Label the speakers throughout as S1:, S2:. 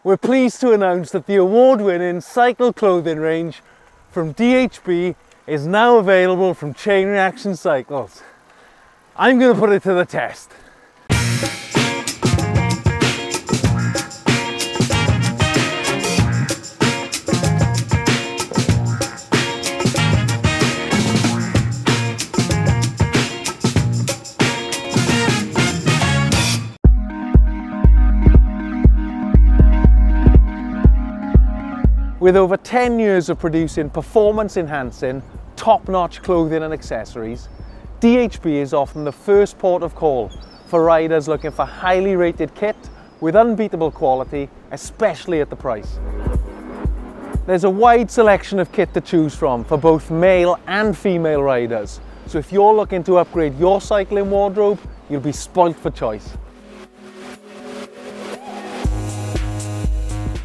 S1: we're pleased to announce that the award-winning cycle clothing range from DHB is now available from Chain Reaction Cycles. I'm going to put it to the test. With over 10 years of producing performance-enhancing, top-notch clothing and accessories, DHB is often the first port of call for riders looking for highly rated kit with unbeatable quality, especially at the price. There's a wide selection of kit to choose from for both male and female riders, so if you're looking to upgrade your cycling wardrobe, you'll be spoilt for choice.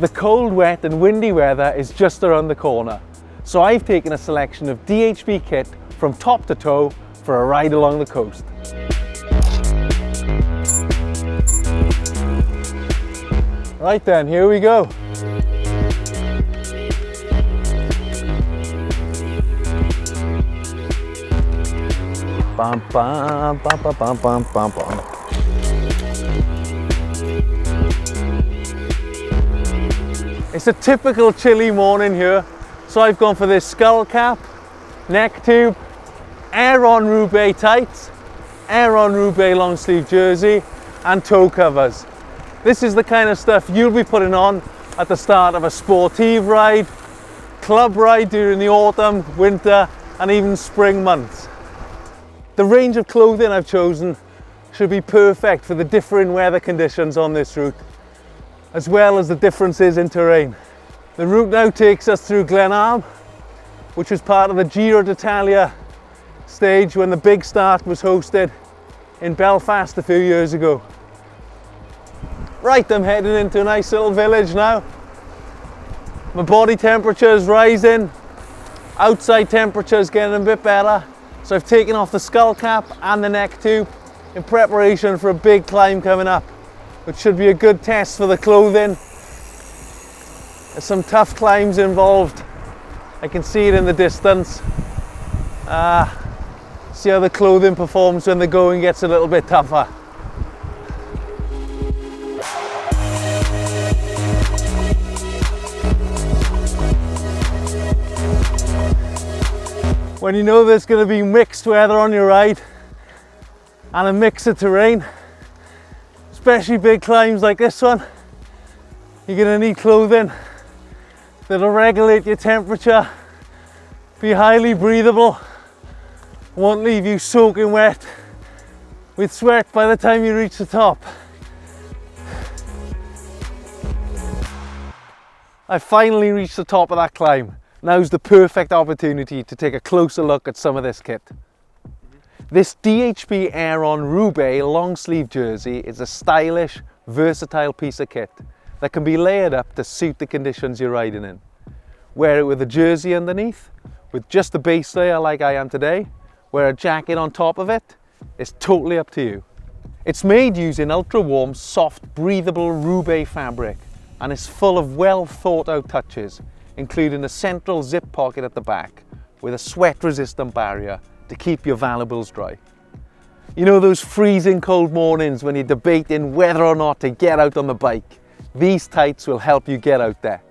S1: The cold, wet and windy weather is just around the corner, so I've taken a selection of DHB kit from top to toe for a ride along the coast. Right then, here we go. Bam, bam, bam, bam, bam, bam, bam, bam. It's a typical chilly morning here, so I've gone for this skull cap, neck tube, Air-on Roubaix tights, Air-on Roubaix long sleeve jersey and toe covers. This is the kind of stuff you'll be putting on at the start of a sportive ride, club ride during the autumn, winter and even spring months. The range of clothing I've chosen should be perfect for the differing weather conditions on this route, as well as the differences in terrain. The route now takes us through Glenarm, which was part of the Giro d'Italia stage when the big start was hosted in Belfast a few years ago. Right, I'm heading into a nice little village now. My body temperature is rising, outside temperature is getting a bit better, so I've taken off the skull cap and the neck tube in preparation for a big climb coming up, which should be a good test for the clothing. There's some tough climbs involved. I can see it in the distance. See how the clothing performs when the going gets a little bit tougher. When you know there's going to be mixed weather on your ride and a mix of terrain, especially big climbs like this one, you're going to need clothing that'll regulate your temperature, be highly breathable, won't leave you soaking wet with sweat by the time you reach the top. I finally reached the top of that climb. Now's the perfect opportunity to take a closer look at some of this kit. This DHB Air-on Roubaix long sleeve jersey is a stylish, versatile piece of kit that can be layered up to suit the conditions you're riding in. Wear it with a jersey underneath, with just the base layer like I am today, wear a jacket on top of it. It's totally up to you. It's made using ultra warm, soft, breathable Roubaix fabric, and it's full of well thought out touches, including a central zip pocket at the back with a sweat resistant barrier to keep your valuables dry. You know those freezing cold mornings when you're debating whether or not to get out on the bike? These tights will help you get out there.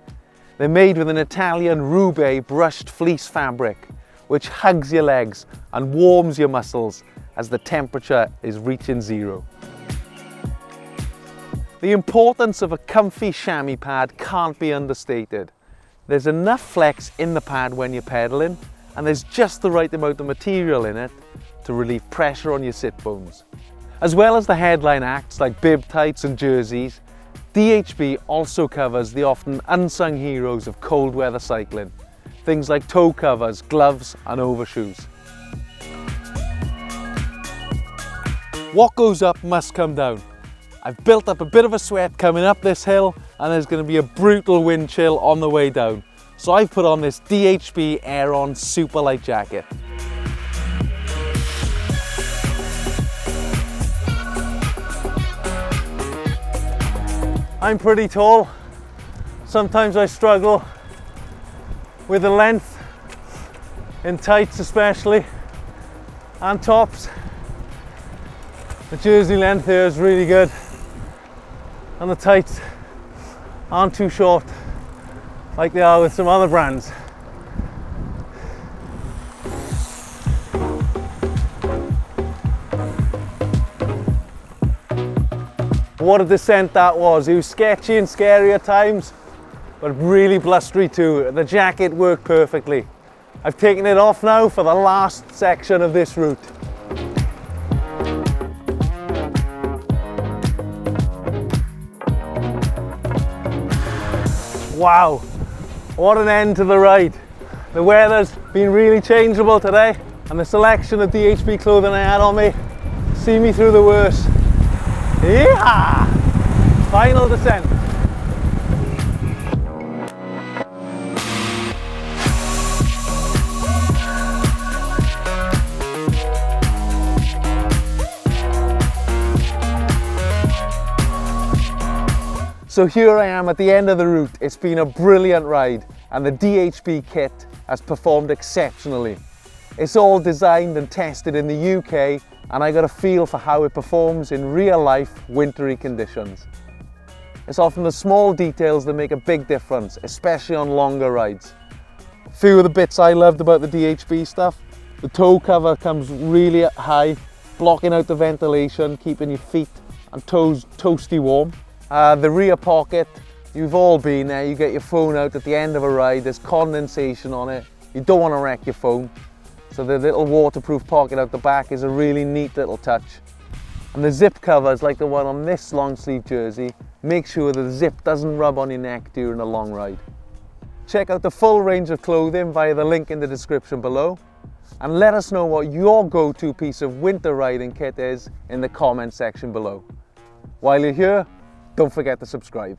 S1: They're made with an Italian Roubaix brushed fleece fabric, which hugs your legs and warms your muscles as the temperature is reaching zero. The importance of a comfy chamois pad can't be understated. There's enough flex in the pad when you're pedaling, and there's just the right amount of material in it to relieve pressure on your sit bones. As well as the headline acts like bib tights and jerseys, DHB also covers the often unsung heroes of cold weather cycling, things like toe covers, gloves and overshoes. What goes up must come down. I've built up a bit of a sweat coming up this hill, and there's going to be a brutal wind chill on the way down. So I've put on this DHB Air-on super light jacket. I'm pretty tall, Sometimes I struggle with the length, in tights especially, and tops. The jersey length here is really good, and the tights aren't too short like they are with some other brands. What a descent that was. It was sketchy and scary at times, but really blustery too. The jacket worked perfectly. I've taken it off now for the last section of this route. Wow, what an end to the ride. The weather's been really changeable today, and the selection of DHB clothing I had on me see me through the worst. Yeehaw! Final descent. So here I am at the end of the route. It's been a brilliant ride, and the DHB kit has performed exceptionally. It's all designed and tested in the UK, and I got a feel for how it performs in real life wintry conditions. It's often the small details that make a big difference, especially on longer rides. A few of the bits I loved about the DHB stuff: the toe cover comes really high, blocking out the ventilation, keeping your feet and toes toasty warm. The rear pocket, you've all been there, you get your phone out at the end of a ride, there's condensation on it, you don't want to wreck your phone. So the little waterproof pocket out the back is a really neat little touch. And the zip covers, like the one on this long sleeve jersey, make sure the zip doesn't rub on your neck during a long ride. Check out the full range of clothing via the link in the description below, and let us know what your go-to piece of winter riding kit is in the comment section below. While you're here, don't forget to subscribe.